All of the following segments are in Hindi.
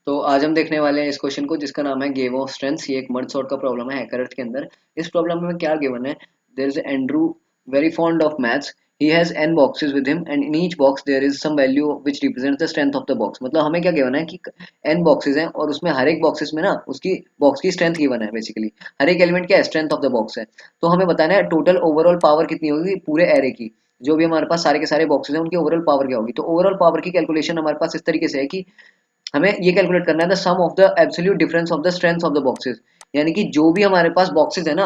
तो आज हम देखने वाले हैं इस क्वेश्चन को जिसका नाम है गेम ऑफ स्ट्रेंथ्स। ये एक मर्ज सॉर्ट का प्रॉब्लम है हैकर अर्थ के अंदर। इस प्रॉब्लम में क्या गिवन है, there is Andrew very fond of maths, he has n boxes with him and in each box there is some value which represents the strength of the box। मतलब हमें क्या गिवन है कि n boxes हैं और उसमें हर एक boxes में ना उसकी box की strength गिवन है। बेसिकली हर एक एलिमेंट क्या है, स्ट्रेंथ ऑफ द बॉक्स है। तो हमें बताना है टोटल ओवरऑल पावर कितनी होगी पूरे एरे की। जो भी हमारे पास सारे के सारे बॉक्सेस हैं उनकी ओवरऑल पावर क्या होगी। तो ओवरऑल पावर की कैलकुलेशन हमारे पास इस तरीके से है कि हमें ये कैलकुलेट करना है the sum of the absolute difference of the strength of the boxes. यानी कि जो भी हमारे पास बॉक्सेस है ना,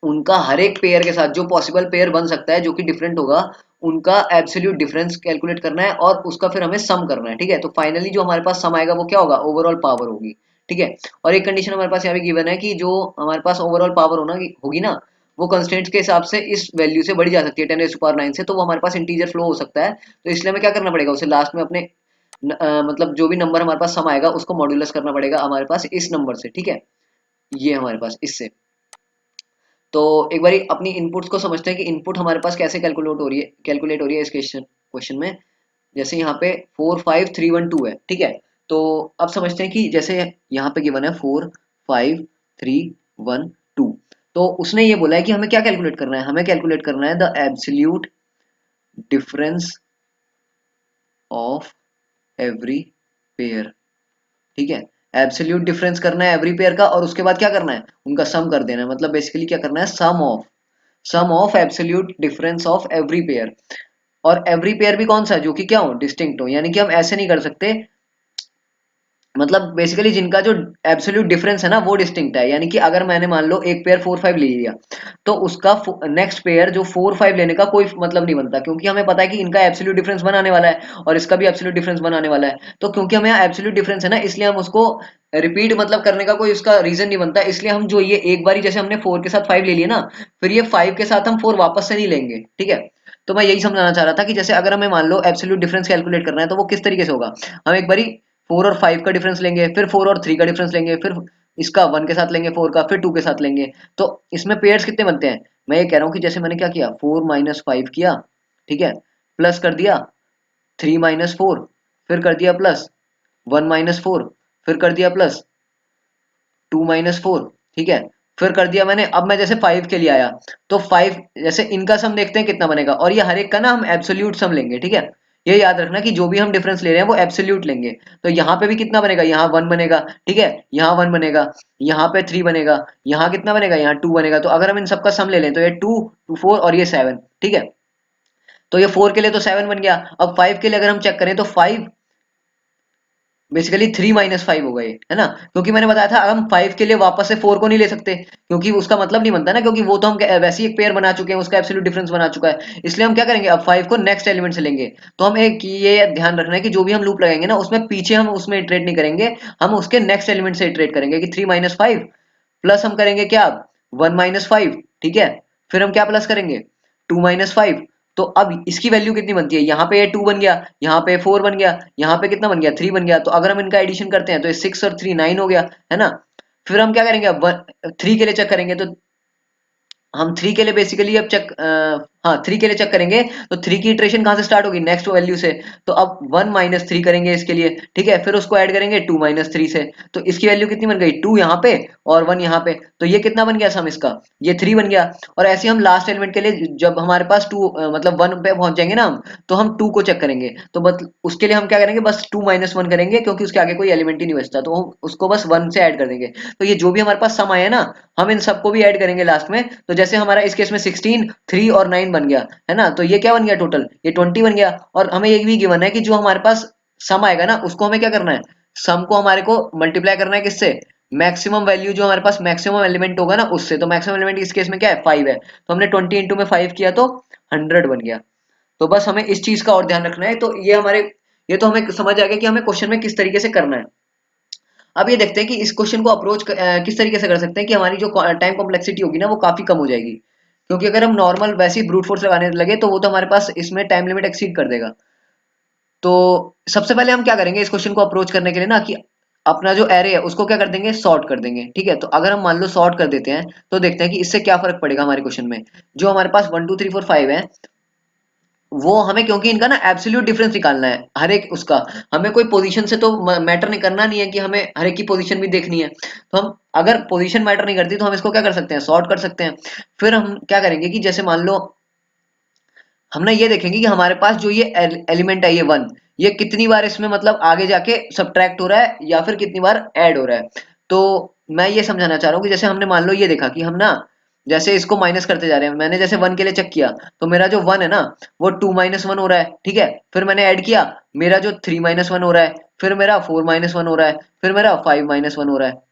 उनका हर एक पेयर के साथ जो पॉसिबल पेयर बन सकता है जो कि डिफरेंट होगा, उनका एब्सोल्यूट डिफरेंस कैलकुलेट करना है और उसका फिर हमें सम करना है। ठीक है, तो फाइनली जो हमारे पास सम आएगा वो क्या होगा, ओवरऑल पावर होगी। ठीक है, और एक कंडीशन हमारे पास यहाँ भी गिवन है कि जो हमारे पास ओवरऑल पावर होना होगी ना, वो कंस्टेंट्स के हिसाब से इस वैल्यू से बढ़ी जा सकती है 10⁻⁹ से। तो वो हमारे पास इंटीजर फ्लो हो सकता है। तो इसलिए हमें क्या करना पड़ेगा, उसे लास्ट में अपने मतलब जो भी नंबर हमारे पास सम आएगा उसको मॉड्यूलस करना पड़ेगा हमारे पास इस नंबर से। ठीक है, ये हमारे पास इससे। तो एक बारी अपनी इनपुट्स को समझते हैं कि इनपुट हमारे पास कैसे कैलकुलेट हो रही है इस क्वेश्चन क्वेश्चन में। जैसे यहाँ पे 4 5 3 1 2 है। ठीक है, तो अब समझते हैं कि जैसे यहाँ पे गिवन है 4 5 3 1 2। तो उसने ये बोला है कि हमें क्या कैलकुलेट करना है, हमें कैलकुलेट करना है the absolute difference of every pair. ठीक है, एब्सोल्यूट डिफरेंस करना है एवरी पेयर का और उसके बाद क्या करना है, उनका सम कर देना है। मतलब बेसिकली क्या करना है, sum of absolute difference of every pair. और एवरी पेयर भी कौन सा है, जो कि क्या हो, डिस्टिंक्ट हो। यानी कि हम ऐसे नहीं कर सकते, मतलब बेसिकली जिनका जो एब्सोल्यूट डिफरेंस है ना वो डिस्टिंक्ट है। यानी कि अगर मैंने मान लो एक पेयर 4 5 ले लिया, तो उसका नेक्स्ट पेयर जो 4 5 लेने का कोई मतलब नहीं बनता, क्योंकि हमें पता है कि इनका एब्सोल्यूट डिफरेंस बनाने वाला है और इसका भी एब्सोल्यूट डिफरेंस बनाने वाला है। तो क्योंकि हमें यहाँ एब्सोल्यूट डिफरेंस है ना, इसलिए हम उसको रिपीट मतलब करने का कोई उसका रीजन नहीं बनता। इसलिए हम जो ये एक बारी जैसे हमने 4 के साथ 5 ले लिया ना, फिर ये 5 के साथ हम 4 वापस से नहीं लेंगे। ठीक है, तो मैं यही समझाना चाह रहा था कि जैसे अगर हमें मान लो एब्सोल्यूट डिफरेंस कैलकुलेट करना है तो वो किस तरीके से होगा। हम एक बारी 4 और 5 का डिफरेंस लेंगे, फिर 4 और 3 का डिफरेंस लेंगे, फिर इसका 1 के साथ लेंगे, 4 का, फिर 2 के साथ लेंगे। तो इसमें पेयर्स कितने बनते हैं, मैं ये कह रहा हूँ कि जैसे मैंने क्या किया, 4 - 5 किया। ठीक है, प्लस कर दिया 3 - 4, फिर कर दिया प्लस 1 - 4, फिर कर दिया प्लस 2 - 4। ठीक है, फिर कर दिया मैंने। अब मैं जैसे 5 के लिए आया, तो 5 जैसे इनका सम देखते हैं कितना बनेगा, और ये हर एक का ना हम एब्सोल्यूट सम लेंगे। ठीक है, ये याद रखना कि जो भी हम डिफरेंस ले रहे हैं वो एब्सोल्यूट लेंगे। तो यहाँ पे भी कितना बनेगा, यहाँ 1 बनेगा। ठीक है, यहाँ 1 बनेगा, यहाँ पे 3 बनेगा, यहाँ कितना बनेगा, यहाँ 2 बनेगा। तो अगर हम इन सबका सम ले लें तो ये 2 4 और ये 7। ठीक है, तो ये 4 के लिए तो 7 बन गया। अब 5 के लिए अगर हम चेक करें तो 5 बेसिकली 3 - 5 हो गए, है ना। क्योंकि मैंने बताया था हम 5 के लिए वापस से 4 को नहीं ले सकते, क्योंकि उसका मतलब नहीं बनता ना, क्योंकि वो तो हम वैसे ही एक पेयर बना चुके हैं, उसका एब्सोल्यूट डिफरेंस बना चुका है। इसलिए हम क्या करेंगे, अब 5 को नेक्स्ट एलिमेंट से लेंगे। तो हम एक ये ध्यान रखना है कि जो भी हम लूप लगाएंगे ना, उसमें पीछे हम उसमें इटरेट नहीं करेंगे, हम उसके नेक्स्ट एलिमेंट से इटरेट करेंगे कि 3 - 5 प्लस हम करेंगे क्या, 1 - 5। ठीक है, फिर हम क्या प्लस करेंगे, 2 - 5। तो अब इसकी वैल्यू कितनी बनती है, यहाँ पे 2 बन गया, यहाँ पे 4 बन गया, यहाँ पे कितना बन गया, 3 बन गया। तो अगर हम इनका एडिशन करते हैं तो ये 6 और 3 9 हो गया, है ना। फिर हम क्या करेंगे, अब 3 के लिए चेक करेंगे। तो हम 3 के लिए बेसिकली अब चेक, हाँ 3 के लिए चेक करेंगे। तो 3 की इटरेशन कहाँ से स्टार्ट होगी, नेक्स्ट वैल्यू से। तो अब 1 - 3 करेंगे इसके लिए। ठीक है, फिर उसको ऐड करेंगे 2 - 3 से। तो इसकी वैल्यू कितनी बन गई, 2 यहाँ पे और 1 यहाँ पे। तो ये कितना बन गया सम इसका, ये 3 बन गया। और ऐसे हम लास्ट एलिमेंट के लिए जब हमारे पास 2 मतलब 1 पे पहुंच जाएंगे ना हम, तो हम 2 को चेक करेंगे। तो बस उसके लिए हम क्या करेंगे, बस 2 - 1 करेंगे, क्योंकि उसके आगे कोई एलिमेंट ही नहीं बचता। तो हम उसको बस 1 से ऐड कर देंगे। तो ये जो भी हमारे पास सम आया ना, हम इन सबको भी ऐड करेंगे लास्ट में। तो जैसे हमारा इस केस में 16 3 और 9 बन गया, है ना। तो ये क्या बन गया, टोटल ये 20 बन गया। और हमें ये भी गिवन है कि जो हमारे पास सम आएगा ना, उसको हमें क्या करना है, सम को हमारे को मल्टीप्लाई करना है किससे, मैक्सिमम वैल्यू जो हमारे पास मैक्सिमम एलिमेंट होगा ना उससे। तो मैक्सिमम एलिमेंट इस केस में क्या है, 5 है। तो हमने 20 इंटू में 5 किया तो 100 बन गया। तो बस हमें इस चीज का और ध्यान रखना है। तो ये हमारे, ये तो हमें समझ आ गया कि हमें क्वेश्चन में किस तरीके से करना है। अब ये देखते हैं कि इस क्वेश्चन को अप्रोच किस तरीके से कर सकते हैं कि हमारी जो टाइम कॉम्प्लेक्सिटी होगी ना वो काफी कम हो जाएगी। क्योंकि अगर हम नॉर्मल वैसे ही ब्रूट फोर्स लगाने लगे तो वो तो हमारे पास इसमें टाइम लिमिट एक्सीड कर देगा। तो सबसे पहले हम क्या करेंगे इस क्वेश्चन को अप्रोच करने के लिए ना, कि अपना जो एरे है उसको क्या कर देंगे, सॉर्ट कर देंगे। ठीक है, तो अगर हम मान लो सॉर्ट कर देते हैं तो देखते हैं कि इससे क्या फर्क पड़ेगा हमारे क्वेश्चन में। जो हमारे पास 1 2 3 4 5 है, वो हमें, क्योंकि इनका ना एब्सोल्यूट डिफरेंस निकालना है हर एक उसका, हमें कोई पोजीशन से तो मैटर नहीं करना नहीं है कि हमें हर एक की पोजीशन भी देखनी है। तो हम अगर पोजीशन मैटर नहीं करती तो हम इसको क्या कर सकते हैं, सॉर्ट कर सकते हैं। फिर हम क्या करेंगे कि जैसे मान लो हम ना ये देखेंगे कि हमारे पास जो ये एलिमेंट है ये वन, ये कितनी बार इसमें मतलब आगे जाके सब्ट्रैक्ट हो रहा है या फिर कितनी बार ऐड हो रहा है। तो मैं ये समझाना चाह रहा हूँ कि जैसे हमने मान लो ये देखा कि हम ना जैसे इसको माइनस करते जा रहे हैं, मैंने जैसे वन के लिए चेक किया तो मेरा जो वन है ना वो टू माइनस वन हो रहा है, ठीक है। फिर मैंने ऐड किया, मेरा जो थ्री माइनस वन हो रहा है, फिर मेरा फोर माइनस वन हो रहा है, फिर मेरा फाइव माइनस वन हो रहा है।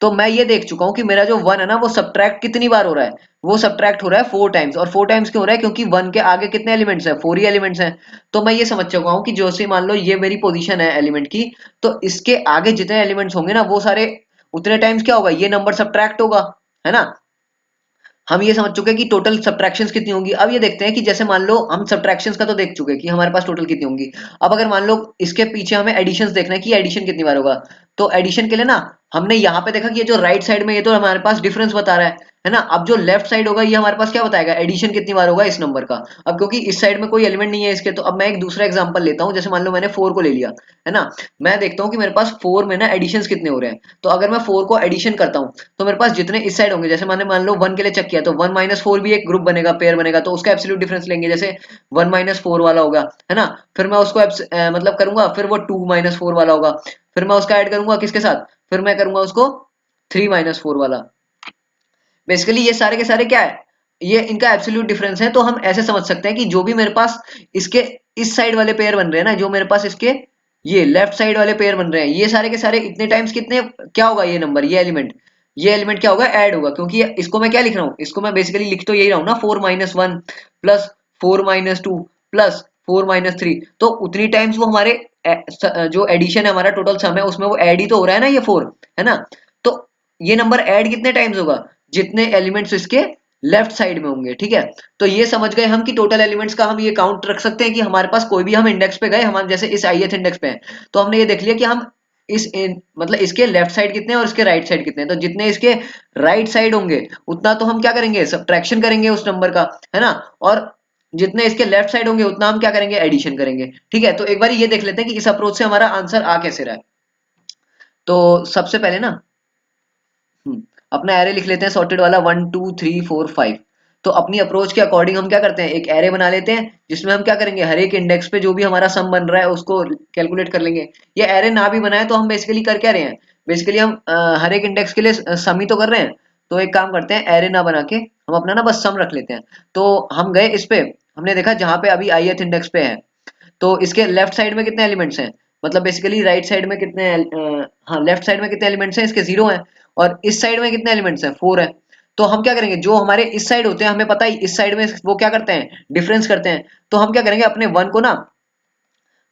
तो मैं ये देख चुका हूं कि मेरा जो वन है ना वो सब्ट्रैक्ट कितनी बार हो रहा है, वो सब्ट्रैक्ट हो रहा है फोर टाइम्स। और फोर टाइम्स क्यों हो रहा है, क्योंकि वन के आगे कितने एलिमेंट्स हैं, फोर ही एलिमेंट्स हैं। तो मैं ये समझ चुका हूं कि जो से मान लो ये मेरी पोजीशन है एलिमेंट की, तो इसके आगे जितने एलिमेंट्स होंगे ना वो सारे उतने टाइम्स क्या होगा, ये नंबर सब्ट्रैक्ट होगा, है ना। हम ये समझ चुके हैं कि टोटल सब्ट्रैक्शंस कितनी होंगी। अब ये देखते हैं कि जैसे मान लो हम सब्ट्रैक्शंस का तो देख चुके हैं कि हमारे पास टोटल कितनी होंगी। अब अगर मान लो इसके पीछे हमें एडिशंस देखना है कि एडिशन कितनी बार होगा, तो एडिशन के लिए ना हमने यहाँ पे देखा कि ये जो राइट साइड में ये तो हमारे पास डिफरेंस बता रहा है ना। अब जो लेफ्ट साइड होगा ये हमारे पास क्या बताएगा, एडिशन कितनी बार होगा इस नंबर का। अब क्योंकि इस साइड में कोई एलिमेंट नहीं है इसके, तो अब मैं एक दूसरा एग्जांपल लेता हूँ। जैसे मान लो मैंने फोर को ले लिया, है ना। मैं देखता हूँ कि मेरे पास फोर में ना एडिशंस कितने हो रहे हैं। तो अगर मैं फोर को एडिशन करता हूँ तो मेरे पास जितने इस साइड होंगे, जैसे मैंने मान लो वन के लिए चेक किया तो वन माइनस फोर भी एक ग्रुप बनेगा, पेयर बनेगा, तो उसका एब्सोल्यूट डिफरेंस लेंगे। जैसे वन माइनस फोर वाला होगा, है ना। फिर मैं उसको मतलब करूंगा, फिर वो टू माइनस फोर वाला होगा, फिर मैं उसका ऐड करूंगा किसके साथ, फिर मैं करूंगा उसको थ्री माइनस फोर वाला। बेसिकली ये सारे के सारे क्या है, ये इनका एब्सोल्यूट डिफरेंस है। तो हम ऐसे समझ सकते हैं कि जो भी मेरे पास इसके इस साइड वाले पेयर बन रहे हैं ना, जो मेरे पास इसके ये लेफ्ट साइड वाले पेयर बन रहे हैं, ये सारे के सारे इतने टाइम्स कितने क्या होगा, ये नंबर ये एलिमेंट क्या होगा, ऐड होगा। क्योंकि इसको मैं क्या लिख रहा हूँ, इसको मैं बेसिकली लिख तो यही रहा हूँ ना, four minus one plus four minus two plus four minus three. तो उतनी टाइम्स वो हमारे जो एडिशन है हमारा टोटल सम है उसमें वो ऐड ही तो हो रहा है ना, ये फोर, है ना। तो ये नंबर ऐड कितने टाइम्स होगा, जितने एलिमेंट्स इसके लेफ्ट साइड में होंगे, ठीक है। तो ये समझ गए हम कि टोटल एलिमेंट्स का हम ये काउंट रख सकते हैं कि हमारे पास कोई भी हम इंडेक्स पे गए, हम जैसे इस ith इंडेक्स पे हैं, तो हमने ये देख लिया कि हम मतलब इसके लेफ्ट साइड कितने हैं और इसके राइट साइड कितने हैं। तो जितने इसके राइट साइड होंगे उतना तो हम क्या करेंगे, सब्ट्रैक्शन करेंगे उस नंबर का, है ना। और जितने इसके लेफ्ट साइड होंगे उतना हम क्या करेंगे, एडिशन करेंगे, ठीक है। तो एक बार ये देख लेते हैं कि इस अप्रोच से हमारा आंसर आ कैसे रहा है। तो सबसे पहले ना अपना एरे लिख लेते हैं सॉर्टेड वाला, one two three four five. तो अपनी अप्रोच के अकॉर्डिंग हम क्या करते हैं, एक एरे बना लेते हैं जिसमें हम क्या करेंगे, हर एक इंडेक्स पे जो भी हमारा सम बन रहा है उसको कैलकुलेट कर लेंगे। ये एरे ना भी बनाए तो हम बेसिकली कर क्या रहे हैं, बेसिकली हम हर एक इंडेक्स के लिए सम ही तो कर रहे हैं। तो एक काम करते हैं, एरे ना बना के हम अपना ना बस सम रख लेते हैं। तो हम गए इस पे, हमने देखा जहां पे अभी ith इंडेक्स पे है, तो इसके लेफ्ट साइड में कितने एलिमेंट्स हैं, मतलब बेसिकली राइट साइड में कितने हाँ लेफ्ट साइड में कितने एलिमेंट्स हैं, इसके जीरो हैं। और इस साइड में कितने एलिमेंट्स हैं, फोर है। तो हम क्या करेंगे, जो हमारे इस साइड होते हैं हमें पता ही इस साइड में वो क्या करते हैं, डिफरेंस करते हैं। तो हम क्या करेंगे, अपने वन को ना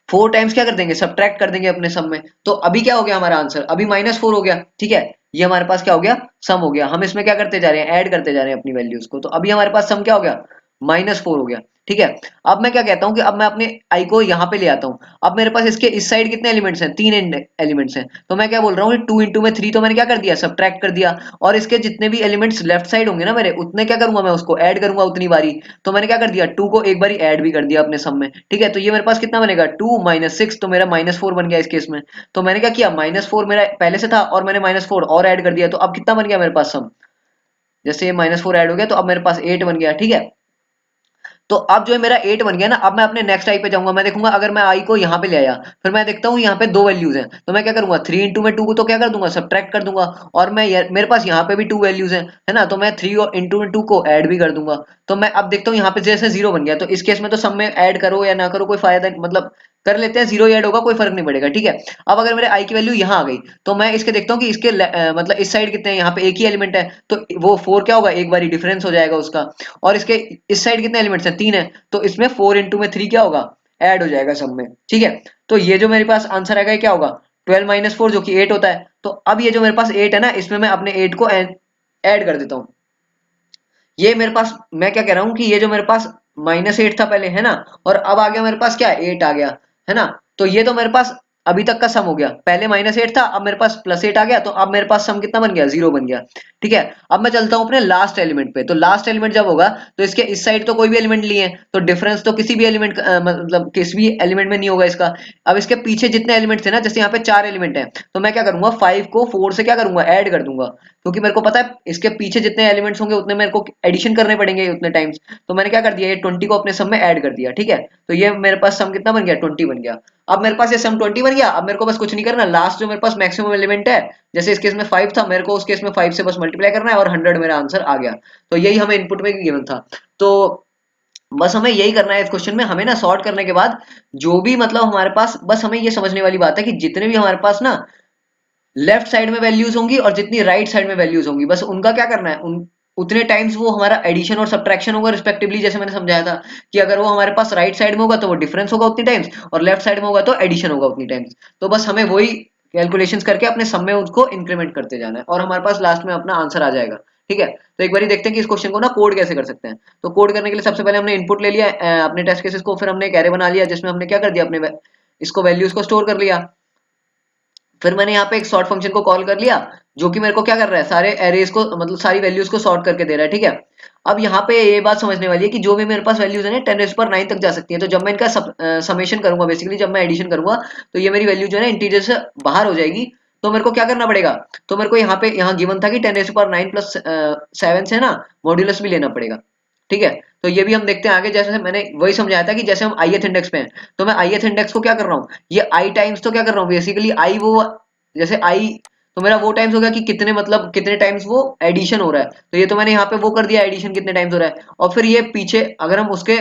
फोर टाइम्स क्या कर देंगे, सब्ट्रैक्ट कर देंगे अपने सम में। तो अभी क्या हो गया हमारा आंसर, अभी माइनस फोर हो गया, ठीक है। ये हमारे पास क्या हो गया, सम हो गया। हम इसमें क्या करते जा रहे हैं, ऐड करते जा रहे हैं अपनी वैल्यूज को। तो अभी हमारे पास सम क्या हो गया, माइनस फोर हो गया, ठीक है। अब मैं क्या कहता हूँ कि अब मैं अपने आई को यहाँ पे ले आता हूँ। अब मेरे पास इसके इस साइड कितने एलिमेंट्स हैं, तीन एलिमेंट्स हैं। तो मैं क्या बोल रहा हूँ, टू इंटू में थ्री, तो मैंने क्या कर दिया, सब्ट्रैक्ट कर दिया। और इसके जितने भी एलिमेंट्स लेफ्ट साइड होंगे ना मेरे, उतने क्या करूंगा, मैं उसको ऐड करूंगा उतनी बारी। तो मैंने क्या कर दिया, टू को एक बारी ऐड भी कर दिया अपने सम में, ठीक है। तो ये मेरे पास कितना बनेगा, टू माइनस सिक्स, तो मेरा माइनस फोर बन गया इस केस में। तो मैंने क्या किया, माइनस फोर मेरा पहले से था और मैंने माइनस फोर और ऐड कर दिया, तो अब कितना बन गया मेरे पास सम, जैसे ये माइनस फोर ऐड हो गया तो अब मेरे पास एट बन गया, ठीक है। तो अब जो है मेरा 8 बन गया ना, अब मैं अपने नेक्स्ट आई पे जाऊंगा। मैं देखूंगा अगर मैं आई को यहाँ पे ले आया, फिर मैं देखता हूँ यहाँ पे दो वैल्यूज हैं, तो मैं क्या करूंगा, थ्री इंटू में टू को तो क्या कर दूंगा, सब्ट्रैक्ट कर दूंगा। और मैं मेरे पास यहाँ पे भी टू वैल्यूज हैं, है ना। तो मैं थ्री और इंटू में टू को ऐड भी कर दूंगा। तो मैं अब देखता हूँ यहाँ पे जैसे जीरो बन गया, तो इस केस में तो सब में ऐड करो या ना करो कोई फायदा, मतलब कर लेते हैं, जीरो ऐड होगा कोई फर्क नहीं पड़ेगा, ठीक है। अब अगर मेरे आई की वैल्यू यहाँ आ गई, तो मैं इसके देखता हूँ कि इसके मतलब इस साइड कितने हैं, यहाँ पे एक ही एलिमेंट है, तो वो फोर क्या होगा, एक बारी डिफरेंस हो जाएगा उसका। और इसके इस साइड कितने एलिमेंट्स हैं, तीन है, तो इसमें फोर इंटू में थ्री क्या होगा, ऐड हो जाएगा सब में, ठीक है। तो ये जो मेरे पास आंसर आएगा ये क्या होगा, ट्वेल्व माइनस फोर, जो कि एट होता है। तो अब ये जो मेरे पास एट है ना, इसमें मैं अपने एट को ऐड कर देता हूँ। ये मेरे पास, मैं क्या कह रहा हूँ कि ये जो मेरे पास माइनस एट था पहले, है ना, और अब आ गया मेरे पास क्या, एट आ गया, है ना। तो ये तो मेरे पास अभी तक का सम हो गया, पहले माइनस एट था, अब मेरे पास प्लस एट आ गया, तो अब मेरे पास सम कितना बन गया, जीरो बन गया, ठीक है। अब मैं चलता हूं अपने लास्ट एलिमेंट पे। तो लास्ट एलिमेंट जब होगा तो इसके इस साइड तो कोई भी एलिमेंट लिए हैं, तो डिफरेंस तो किसी भी एलिमेंट मतलब किसी भी एलिमेंट में नहीं होगा इसका। अब इसके पीछे जितने एलिमेंट थे ना, जैसे यहाँ पे 4 एलिमेंट हैं, तो मैं क्या करूंगा 5 को 4 से क्या करूंगा ऐड कर दूंगा, क्योंकि मेरे को पता है इसके पीछे जितने एलिमेंट्स होंगे उतने मेरे को एडिशन करने पड़ेंगे उतने टाइम्स। तो मैंने क्या कर दिया, ये 20 को अपने सम में ऐड कर दिया। ठीक है, तो ये मेरे पास सम कितना बन गया, 20 बन गया। अब मेरे पास ये सम 20 बन गया। अब मेरे को बस कुछ नहीं करना, लास्ट जो मेरे पास मैक्सिमम एलिमेंट है, जैसे इस केस में 5 था, मेरे को उस केस में 5 से बस मल्टीप्लाई करना है और 100 मेरा आंसर आ गया। तो यही हमें इनपुट में गिवन था। तो बस हमें यही करना है इस क्वेश्चन में। हमें ना सॉर्ट करने के बाद जो भी मतलब हमारे पास, बस हमें ये समझने वाली बात है कि जितने भी हमारे पास ना लेफ्ट साइड में वैल्यूज होंगी और जितनी राइट साइड में वैल्यूज होंगी, बस उनका क्या करना है, उन उतने टाइम्स वो हमारा एडिशन और सब्ट्रैक्शन होगा रिस्पेक्टिवली। जैसे मैंने समझाया था कि अगर वो हमारे पास राइट साइड में होगा तो वो डिफरेंस होगा उतनी टाइम्स, और लेफ्ट साइड में होगा तो एडिशन होगा उतनी टाइम्स। तो बस हमें वही कैलकुलेशंस करके अपने सम में उसको इंक्रीमेंट करते जाना है और हमारे पास लास्ट में अपना आंसर आ जाएगा। ठीक है, तो एक बार देखते हैं कि इस क्वेश्चन को ना कोड कैसे कर सकते हैं। तो कोड करने के लिए सबसे पहले हमने इनपुट ले लिया अपने टेस्ट केसेस को, फिर हमने एक एरे बना लिया जिसमें हमने क्या कर दिया, अपने इसको वैल्यूज को स्टोर कर लिया। फिर मैंने यहाँ पे एक सॉर्ट फंक्शन को कॉल कर लिया, जो कि मेरे को क्या कर रहा है, सारे एरेज को मतलब सारी वैल्यूज को सॉर्ट करके दे रहा है। ठीक है, अब यहाँ पे ये बात समझने वाली है कि जो भी मेरे पास वैल्यूज है ना 10⁹ तक जा सकती है। तो जब मैं इनका समेशन करूंगा, बेसिकली जब मैं एडिशन करूंगा, तो ये मेरी वैल्यू जो है ना इंटीजर से बाहर हो जाएगी। तो मेरे को क्या करना पड़ेगा, तो मेरे को यहाँ पे यहाँ गिवन था कि 10⁹ प्लस 7 से ना मॉड्यूलस भी लेना पड़ेगा। ठीक है, तो ये भी हम देखते हैं आगे। जैसे मैंने वही समझाया था कि जैसे हम ith इंडेक्स पे हैं, तो मैं ith इंडेक्स को क्या कर रहा हूँ, ये i टाइम्स तो क्या कर रहा हूँ बेसिकली आई वो, जैसे आई तो मेरा वो टाइम्स हो गया कि कितने मतलब कितने टाइम्स वो एडिशन हो रहा है। तो ये तो मैंने यहाँ पे वो कर दिया, एडिशन कितने टाइम्स हो रहा है। और फिर ये पीछे अगर हम उसके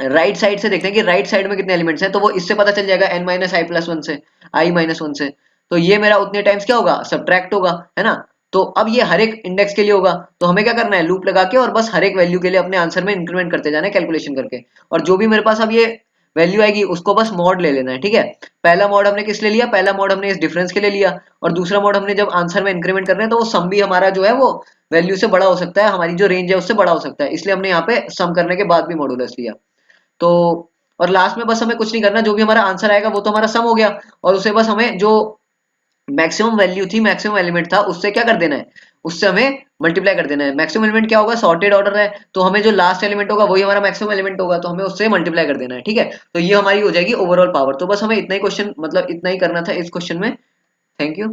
राइट साइड से देखते हैं कि राइट साइड में कितने एलिमेंट्स हैं, तो वो इससे पता चल जाएगा n-i+1 से, i-1 से। तो ये मेरा उतने टाइम्स क्या होगा, सब्ट्रैक्ट होगा, है ना। तो अब ये हर एक इंडेक्स के लिए होगा। तो हमें क्या करना है, लूप लगा के और बस हर एक वैल्यू के लिए अपने आंसर में इंक्रीमेंट करते जाना है कैलकुलेशन करके। और जो भी मेरे पास अब ये वैल्यू आएगी उसको बस मॉड ले लेना है। ठीक है, पहला मॉड हमने किस ले लिया, पहला मॉड हमने इस डिफरेंस के लिए लिया, और दूसरा मॉड हमने जब आंसर में इंक्रीमेंट कर रहे हैं तो वो सम भी हमारा जो है वो वैल्यू से बड़ा हो सकता है, हमारी जो रेंज है उससे बड़ा हो सकता है, इसलिए हमने यहाँ पे सम करने के बाद भी मॉडुलस लिया। तो और लास्ट में बस हमें कुछ नहीं करना, जो भी हमारा आंसर आएगा वो तो हमारा सम हो गया, और उसे बस हमें जो मैक्सिमम वैल्यू थी, मैक्सिमम एलिमेंट था, उससे क्या कर देना है, उससे हमें मल्टीप्लाई कर देना है। मैक्सिमम एलिमेंट क्या होगा, सॉर्टेड ऑर्डर है, तो हमें जो लास्ट एलिमेंट होगा वही हमारा मैक्सिमम एलिमेंट होगा, तो हमें उससे मल्टीप्लाई कर देना है। ठीक है, तो ये हमारी हो जाएगी ओवरऑल पावर। तो बस हमें इतना ही क्वेश्चन मतलब इतना ही करना था इस क्वेश्चन में। Thank you.